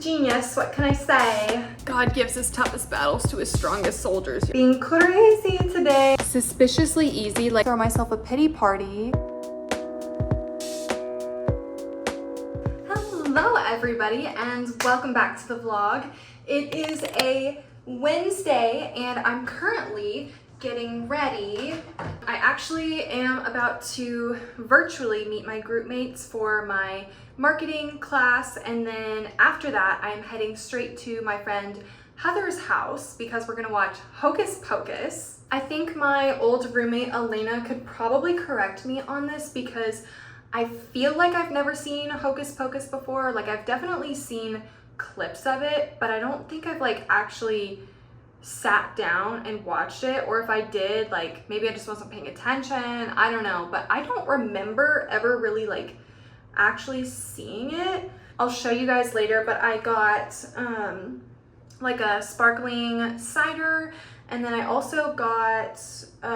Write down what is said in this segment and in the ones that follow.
genius, what can I say? God gives his toughest battles to his strongest soldiers. Being crazy today. Suspiciously easy, like throw myself a pity party. Hello everybody and welcome back to the vlog. It is a Wednesday and I'm currently getting ready. I actually am about to virtually meet my group mates for my marketing class, and then after that I'm heading straight to my friend Heather's house because we're gonna watch Hocus Pocus. I think my old roommate Elena could probably correct me on this because I feel like I've never seen Hocus Pocus before. Like, I've definitely seen clips of it, but I don't think I've like actually sat down and watched it, or if I did, like maybe I just wasn't paying attention, I don't know, but I don't remember ever really like actually seeing it. I'll show you guys later, but I got like a sparkling cider, and then I also got what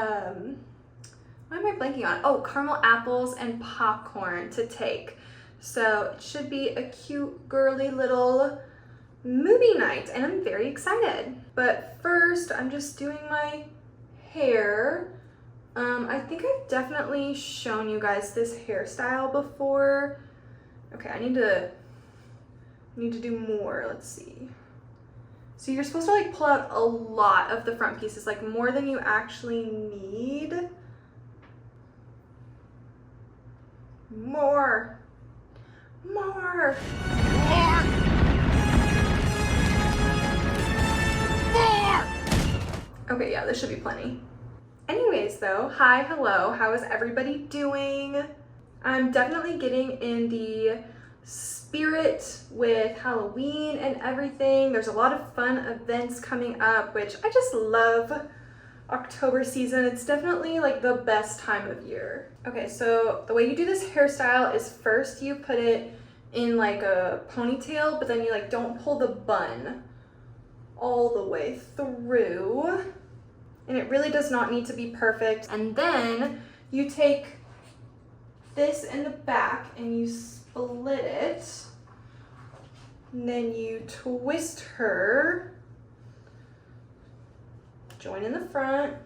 am I blanking on? Oh, caramel apples and popcorn to take. So it should be a cute girly little movie night and I'm very excited. But first I'm just doing my hair. I think I've definitely shown you guys this hairstyle before. Okay, I need to do more. Let's see. So you're supposed to like pull out a lot of the front pieces, like more than you actually need. More. Okay, yeah, this should be plenty. Anyways though, hi, hello, how is everybody doing? I'm definitely getting in the spirit with Halloween and everything. There's a lot of fun events coming up, which I just love. October season, it's definitely like the best time of year. Okay, so the way you do this hairstyle is first you put it in like a ponytail, but then you like don't pull the bun all the way through. And it really does not need to be perfect. And then you take this in the back and you split it. And then you twist her. Join in the front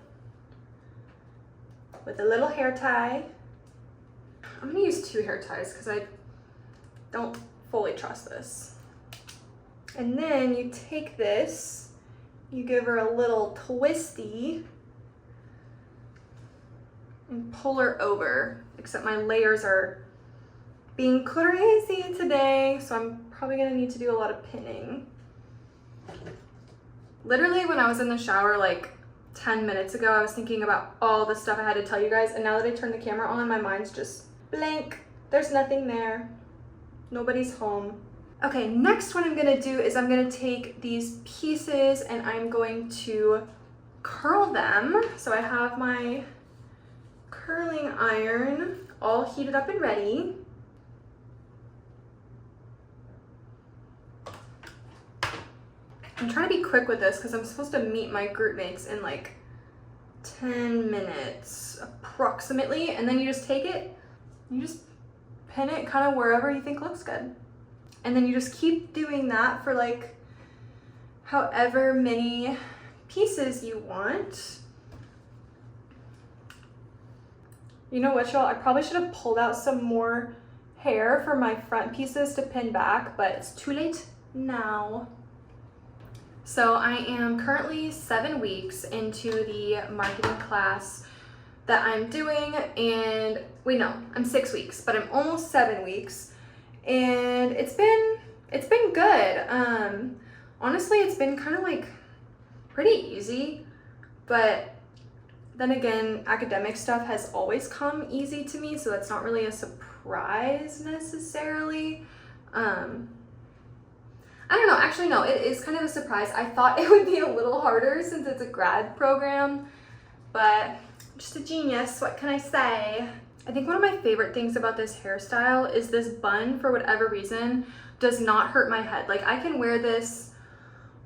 with a little hair tie. I'm gonna use 2 hair ties because I don't fully trust this. And then you take this, you give her a little twisty and pull her over, except my layers are being crazy today, so I'm probably gonna need to do a lot of pinning. Literally when I was in the shower like 10 minutes ago, I was thinking about all the stuff I had to tell you guys, and now that I turned the camera on, my mind's just blank. There's nothing there. Nobody's home. Okay, next what I'm gonna do is I'm gonna take these pieces and I'm going to curl them. So I have my curling iron all heated up and ready. I'm trying to be quick with this because I'm supposed to meet my group mates in like 10 minutes approximately, and then you just take it, you just pin it kind of wherever you think looks good. And then you just keep doing that for like however many pieces you want. You know what, y'all? I probably should have pulled out some more hair for my front pieces to pin back, but it's too late now. So I am currently 7 weeks into the marketing class that I'm doing, and wait, no, I'm 6 weeks, but I'm almost 7 weeks, and it's been good. Honestly, it's been kind of like pretty easy, but then again, academic stuff has always come easy to me, so that's not really a surprise necessarily. I don't know, actually no, it is kind of a surprise. I thought it would be a little harder since it's a grad program, but just a genius, what can I say? I think one of my favorite things about this hairstyle is this bun, for whatever reason, does not hurt my head. Like, I can wear this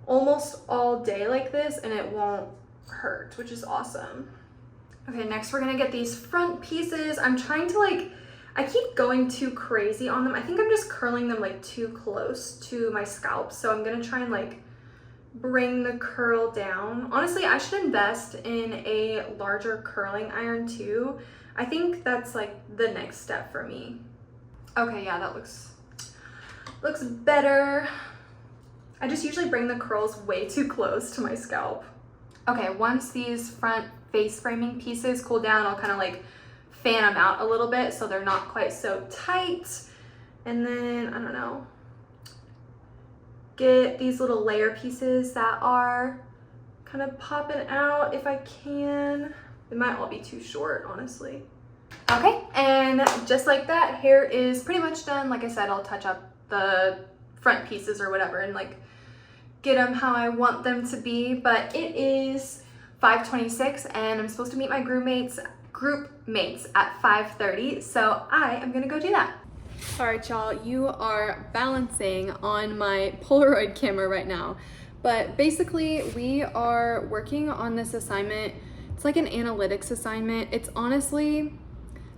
almost all day like this and it won't hurt, which is awesome. Okay, next we're gonna get these front pieces. I'm trying to like, I keep going too crazy on them. I think I'm just curling them like too close to my scalp. So I'm gonna try and like bring the curl down. Honestly, I should invest in a larger curling iron too. I think that's like the next step for me. Okay, yeah, that looks better. I just usually bring the curls way too close to my scalp. Okay, once these front face framing pieces cool down, I'll kind of like fan them out a little bit so they're not quite so tight. And then, I don't know, get these little layer pieces that are kind of popping out if I can. It might all be too short, honestly. Okay, and just like that, hair is pretty much done. Like I said, I'll touch up the front pieces or whatever and like get them how I want them to be. But it is 5:26 and I'm supposed to meet my group mates at 5:30, so I am gonna go do that. All right, y'all, you are balancing on my Polaroid camera right now. But basically, we are working on this assignment. It's like an analytics assignment. It's honestly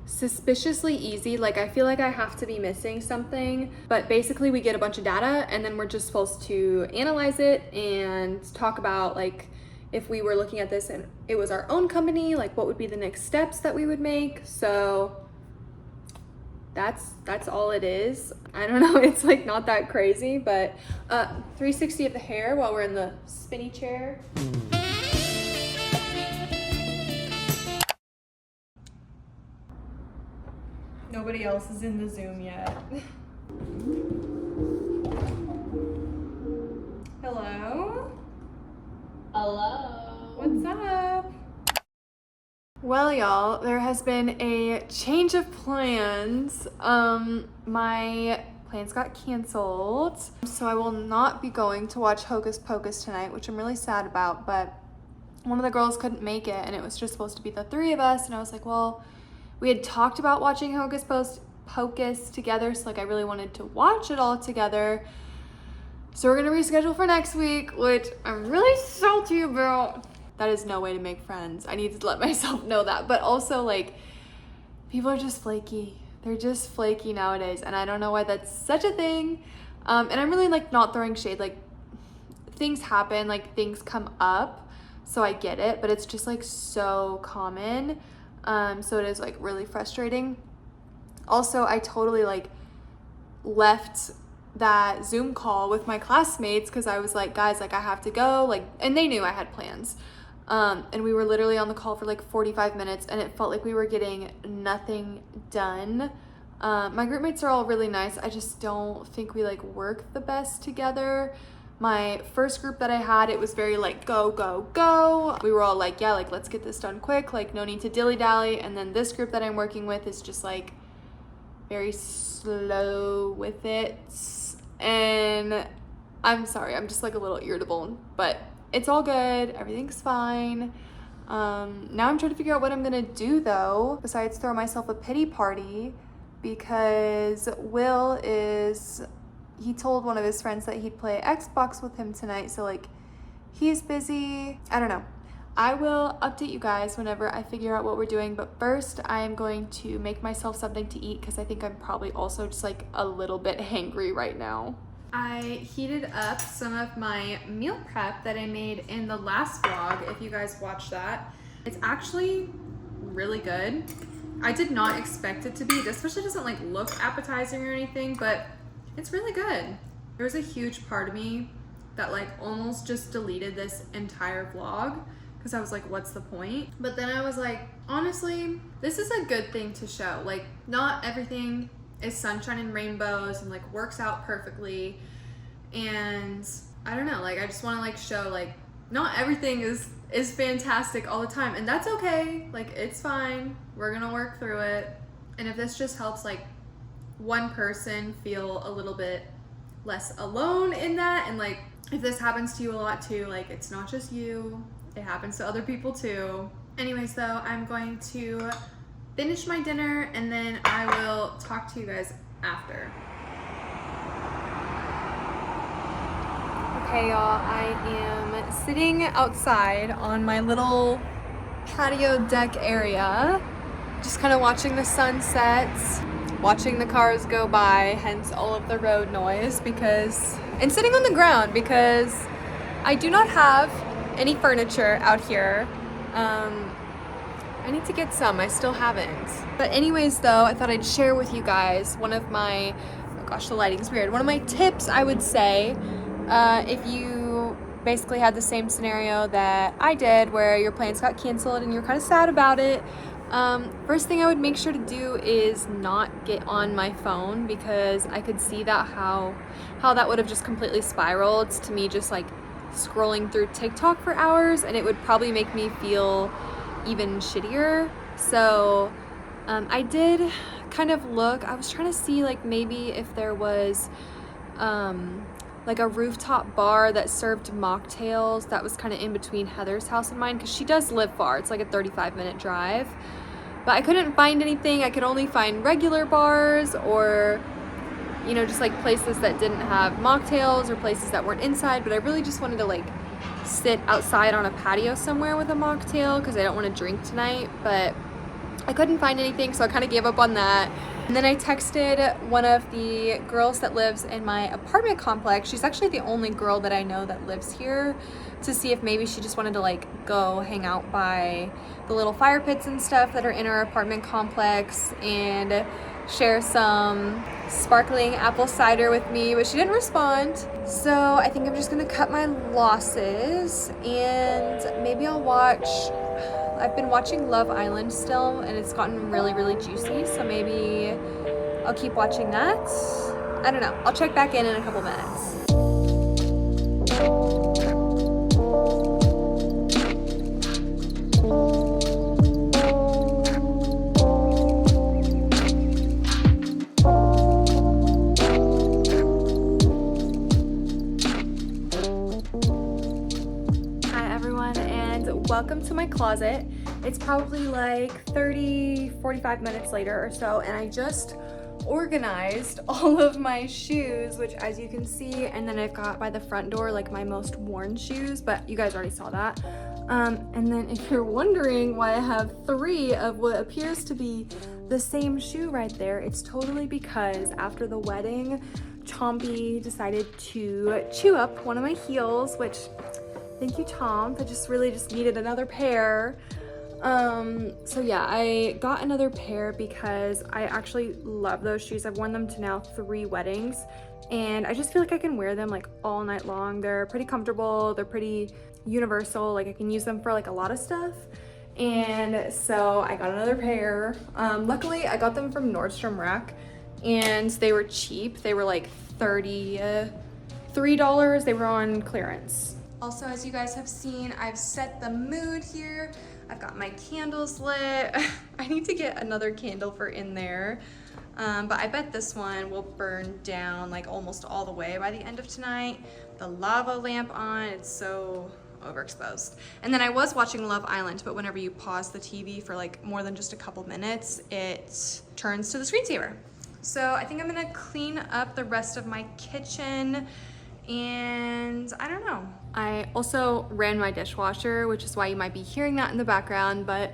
suspiciously easy. Like, I feel like I have to be missing something. But basically, we get a bunch of data, and then we're just supposed to analyze it and talk about, like, if we were looking at this and it was our own company, like, what would be the next steps that we would make. So that's all it is. I don't know, it's like not that crazy, but 360 of the hair while we're in the spinny chair. Nobody else is in the Zoom yet. Hello? Hello. What's up? Well, y'all, there has been a change of plans. My plans got canceled, so I will not be going to watch Hocus Pocus tonight, which I'm really sad about, but one of the girls couldn't make it, and it was just supposed to be the three of us, and I was like, well, we had talked about watching Hocus Pocus together, so like I really wanted to watch it all together. So we're gonna reschedule for next week, which I'm really salty about. That is no way to make friends. I need to let myself know that. But also, like, people are just flaky. They're just flaky nowadays, and I don't know why that's such a thing. And I'm really, like, not throwing shade. Like, things happen, like, things come up, so I get it, but it's just, like, so common. So it is, like, really frustrating. Also, I totally, like, left that Zoom call with my classmates because I was like, guys, like, I have to go, like, and they knew I had plans. And we were literally on the call for like 45 minutes and it felt like we were getting nothing done. My group mates are all really nice. I just don't think we like work the best together. My first group that I had, it was very like go, go, go. We were all like, yeah, like let's get this done quick, like no need to dilly-dally. And then this group that I'm working with is just like very slow with it. And I'm sorry, I'm just like a little irritable, but it's all good. Everything's fine. Now I'm trying to figure out what I'm gonna do though, besides throw myself a pity party, because he told one of his friends that he'd play Xbox with him tonight. So like he's busy. I don't know. I will update you guys whenever I figure out what we're doing. But first I am going to make myself something to eat because I think I'm probably also just like a little bit hangry right now. I heated up some of my meal prep that I made in the last vlog, if you guys watched that. It's actually really good. I did not expect it to be. It especially doesn't like look appetizing or anything, but it's really good. There was a huge part of me that like almost just deleted this entire vlog because I was like, what's the point? But then I was like, honestly, this is a good thing to show. Like, not everything is sunshine and rainbows and like works out perfectly. And I don't know, like I just want to like show like not everything is fantastic all the time, and that's okay. Like it's fine. We're gonna work through it. And if this just helps like one person feel a little bit less alone in that, and like if this happens to you a lot too, like it's not just you, it happens to other people too. Anyways though, I'm going to finish my dinner and then I will talk to you guys after. Okay y'all, I am sitting outside on my little patio deck area, just kind of watching the sunsets. watching the cars go by, hence all of the road noise, and sitting on the ground because I do not have any furniture out here. I need to get some, I still haven't. But anyways though, I thought I'd share with you guys one of my, oh gosh, the lighting's weird. One of my tips, I would say, if you basically had the same scenario that I did where your plans got canceled and you're kind of sad about it, first thing I would make sure to do is not get on my phone, because I could see that how that would have just completely spiraled to me just like scrolling through TikTok for hours, and it would probably make me feel even shittier. So I did kind of look, I was trying to see like maybe if there was like a rooftop bar that served mocktails that was kind of in between Heather's house and mine, because she does live far. It's like a 35-minute drive, but I couldn't find anything. I could only find regular bars, or you know, just like places that didn't have mocktails or places that weren't inside. But I really just wanted to like sit outside on a patio somewhere with a mocktail because I don't want to drink tonight, but I couldn't find anything, so I kind of gave up on that. And then I texted one of the girls that lives in my apartment complex. She's actually the only girl that I know that lives here, to see if maybe she just wanted to like go hang out by the little fire pits and stuff that are in our apartment complex and share some sparkling apple cider with me, but she didn't respond. So I think I'm just gonna cut my losses and maybe I'll watch, I've been watching Love Island still and it's gotten really, really juicy, so maybe I'll keep watching that. I don't know, I'll check back in a couple minutes. Welcome to my closet. It's probably like 45 minutes later or so, and I just organized all of my shoes, which as you can see, and then I've got by the front door like my most worn shoes, but you guys already saw that. And then if you're wondering why I have 3 of what appears to be the same shoe right there, it's totally because after the wedding, Chompy decided to chew up one of my heels, which thank you, Tom. I just needed another pair. So yeah, I got another pair because I actually love those shoes. I've worn them to now 3 weddings, and I just feel like I can wear them like all night long. They're pretty comfortable. They're pretty universal. Like I can use them for like a lot of stuff. And so I got another pair. Luckily, I got them from Nordstrom Rack, and they were cheap. They were like $33. They were on clearance. Also, as you guys have seen, I've set the mood here. I've got my candles lit. I need to get another candle for in there. But I bet this one will burn down like almost all the way by the end of tonight. The lava lamp on, it's so overexposed. And then I was watching Love Island, but whenever you pause the TV for like more than just a couple minutes, it turns to the screensaver. So I think I'm gonna clean up the rest of my kitchen, and I don't know. I also ran my dishwasher, which is why you might be hearing that in the background, but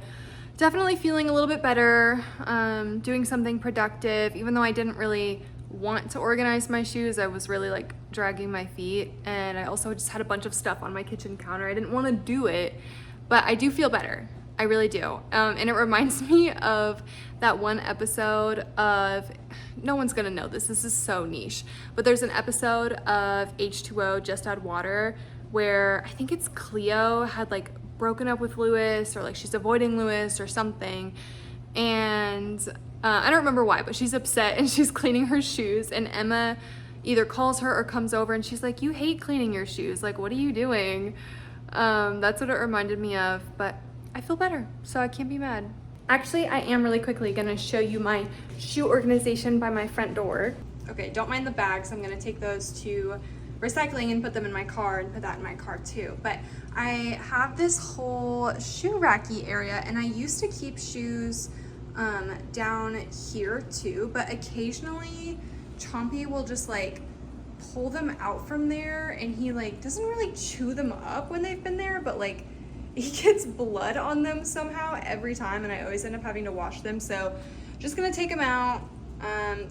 definitely feeling a little bit better, doing something productive. Even though I didn't really want to organize my shoes, I was really like dragging my feet, and I also just had a bunch of stuff on my kitchen counter. I didn't want to do it, but I do feel better. I really do. And it reminds me of that one episode of, no one's gonna know this is so niche, but there's an episode of H2O, Just Add Water, where I think it's Cleo had like broken up with Lewis, or like she's avoiding Lewis or something, and I don't remember why, but she's upset and she's cleaning her shoes, and Emma either calls her or comes over and she's like, you hate cleaning your shoes, like what are you doing? That's what it reminded me of, but I feel better, so I can't be mad. Actually, I am really quickly gonna show you my shoe organization by my front door. Okay, don't mind the bags. I'm gonna take those to recycling and put them in my car, and put that in my car too. But I have this whole shoe racky area, and I used to keep shoes down here too, but occasionally Chompy will just like pull them out from there, and he like doesn't really chew them up when they've been there, but like he gets blood on them somehow every time, and I always end up having to wash them. So just gonna take them out.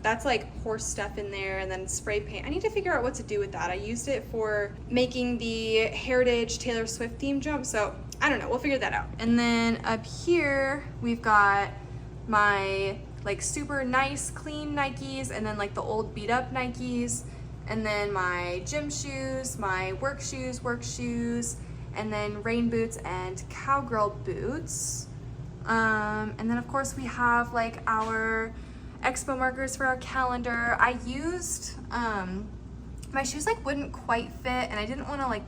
That's like horse stuff in there, and then spray paint. I need to figure out what to do with that. I used it for making the Heritage Taylor Swift theme jump, so I don't know, we'll figure that out. And then up here we've got my like super nice clean Nikes, and then like the old beat up Nikes, and then my gym shoes, my work shoes, and then rain boots and cowgirl boots. And then of course we have like our expo markers for our calendar. I used, my shoes like wouldn't quite fit, and I didn't want to like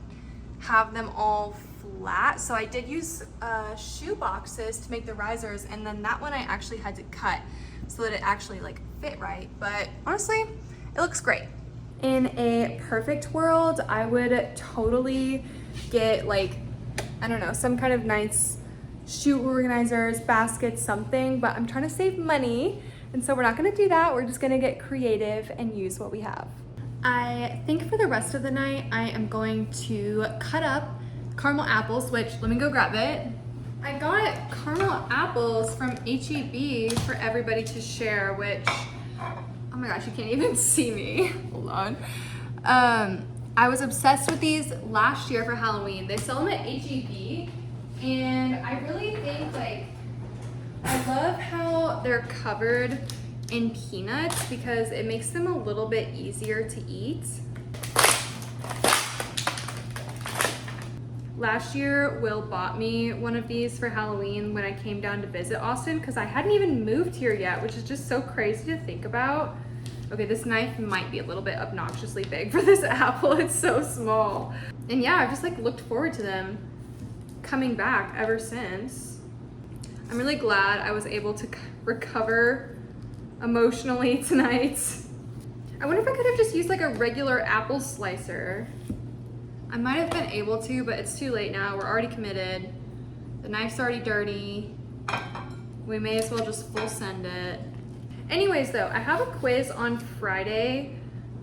have them all flat, so I did use shoe boxes to make the risers, and then that one I actually had to cut so that it actually like fit right, but honestly it looks great. In a perfect world, I would totally get like, I don't know, some kind of nice shoe organizers, baskets, something, but I'm trying to save money, and so we're not gonna do that. We're just gonna get creative and use what we have. I think for the rest of the night, I am going to cut up caramel apples, which, let me go grab it. I got caramel apples from H-E-B for everybody to share, which, oh my gosh, you can't even see me. Hold on. I was obsessed with these last year for Halloween. They sell them at H-E-B, and I really think like, I love how they're covered in peanuts because it makes them a little bit easier to eat. Last year, Will bought me one of these for Halloween when I came down to visit Austin, because I hadn't even moved here yet, which is just so crazy to think about. Okay, this knife might be a little bit obnoxiously big for this apple. It's so small. And yeah, I've just like looked forward to them coming back ever since. I'm really glad I was able to recover emotionally tonight. I wonder if I could have just used like a regular apple slicer. I might have been able to, but it's too late now. We're already committed. The knife's already dirty. We may as well just full send it. Anyways though, I have a quiz on Friday.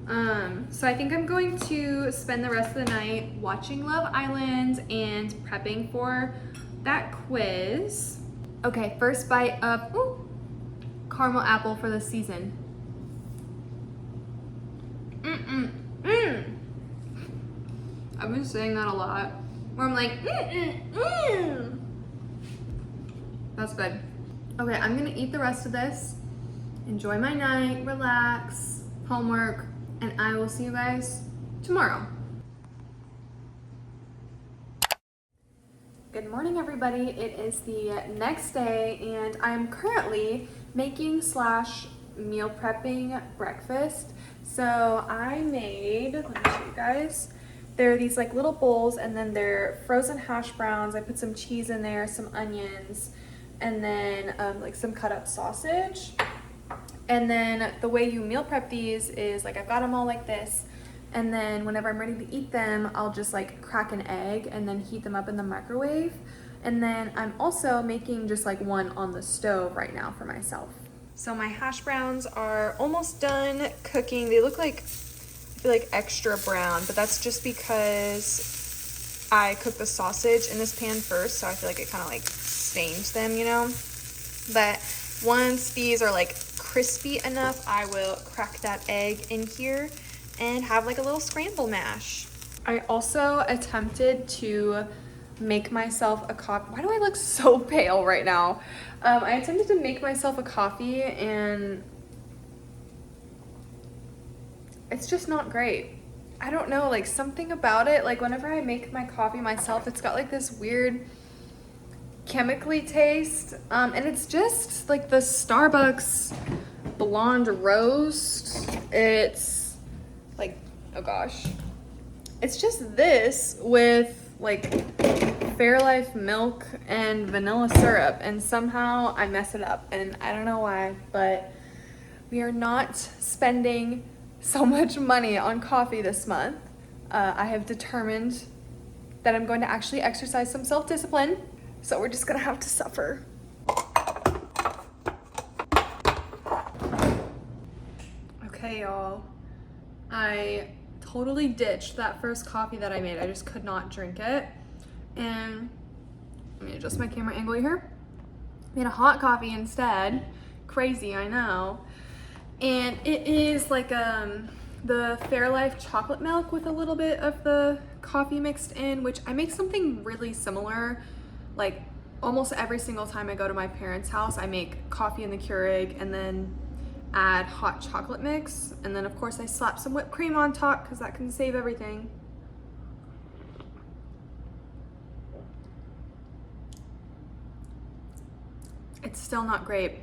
So I think I'm going to spend the rest of the night watching Love Island and prepping for that quiz. Okay, first bite of caramel apple for the season. I've been saying that a lot, where I'm like, That's good. Okay, I'm gonna eat the rest of this, enjoy my night, relax, homework, and I will see you guys tomorrow. Good morning, everybody. It is the next day, and I am currently making / meal prepping breakfast. So I made, let me show you guys. They're these like little bowls, and then they're frozen hash browns. I put some cheese in there, some onions, and then like some cut up sausage. And then the way you meal prep these is like I've got them all like this. And then whenever I'm ready to eat them, I'll just like crack an egg and then heat them up in the microwave. And then I'm also making just like one on the stove right now for myself. So my hash browns are almost done cooking. They look like, I feel like extra brown, but that's just because I cooked the sausage in this pan first. So I feel like it kind of like stains them, you know? But once these are like crispy enough, I will crack that egg in here and have like a little scramble mash. I also attempted to make myself a coffee. Why do I look so pale right now? I attempted to make myself a coffee, and it's just not great. I don't know, like something about it, like whenever I make my coffee myself, it's got like this weird chemically taste, and it's just like the Starbucks blonde roast. It's like, oh gosh, it's just this with like Fairlife milk and vanilla syrup, and somehow I mess it up, and I don't know why, but we are not spending so much money on coffee this month. I have determined that I'm going to actually exercise some self-discipline, so we're just gonna have to suffer. Okay, y'all. I totally ditched that first coffee that I made. I just could not drink it. And let me adjust my camera angle here. Made a hot coffee instead. Crazy, I know. And it is like the Fairlife chocolate milk with a little bit of the coffee mixed in, which I make something really similar. Like almost every single time I go to my parents' house, I make coffee in the Keurig and then add hot chocolate mix. And then of course I slap some whipped cream on top because that can save everything. It's still not great.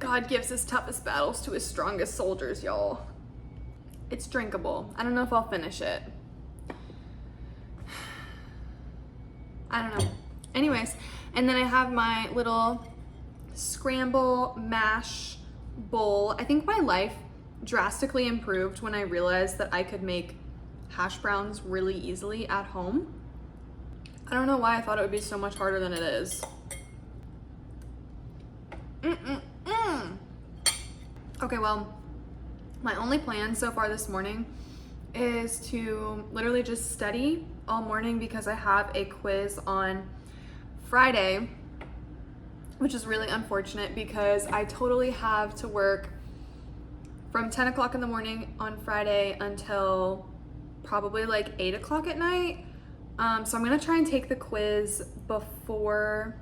God gives his toughest battles to his strongest soldiers, y'all. It's drinkable. I don't know if I'll finish it. I don't know. Anyways, and then I have my little scramble mash bowl. I think my life drastically improved when I realized that I could make hash browns really easily at home. I don't know why I thought it would be so much harder than it is. Okay, well, my only plan so far this morning is to literally just study all morning because I have a quiz on Friday, which is really unfortunate because I totally have to work from 10 o'clock in the morning on Friday until probably like 8 o'clock at night. So I'm gonna try and take the quiz before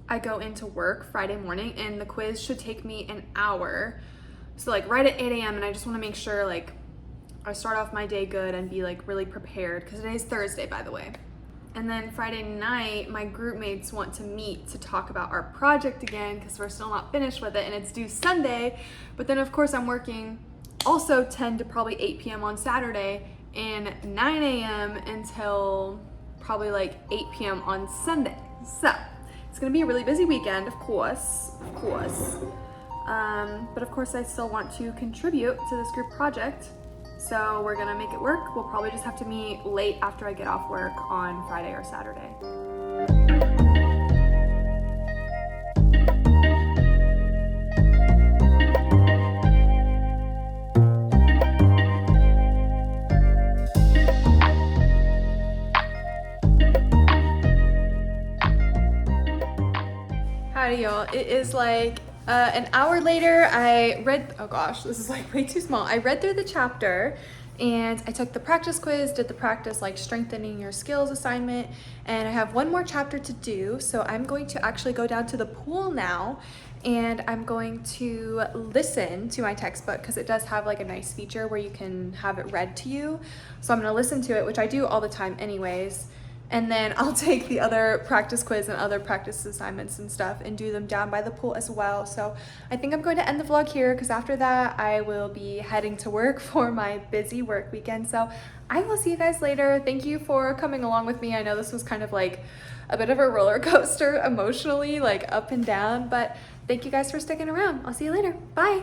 I go into work Friday morning, and the quiz should take me an hour. So like right at 8 a.m. and I just wanna make sure like I start off my day good and be like really prepared because today's Thursday, by the way. And then Friday night, my group mates want to meet to talk about our project again because we're still not finished with it and it's due Sunday. But then of course I'm working also 10 to probably 8 p.m. on Saturday and 9 a.m. until probably like 8 p.m. on Sunday. So it's gonna be a really busy weekend, of course. But of course I still want to contribute to this group project. So we're gonna make it work. We'll probably just have to meet late after I get off work on Friday or Saturday. Howdy y'all, it is like an hour later. I read, oh gosh, this is like way too small. I read through the chapter and I took the practice quiz, did the practice like strengthening your skills assignment, and I have one more chapter to do. So I'm going to actually go down to the pool now and I'm going to listen to my textbook because it does have like a nice feature where you can have it read to you. So I'm gonna listen to it, which I do all the time anyways. And then I'll take the other practice quiz and other practice assignments and stuff and do them down by the pool as well. So I think I'm going to end the vlog here because after that I will be heading to work for my busy work weekend. So I will see you guys later. Thank you for coming along with me. I know this was kind of like a bit of a roller coaster emotionally, like up and down, but thank you guys for sticking around. I'll see you later. Bye.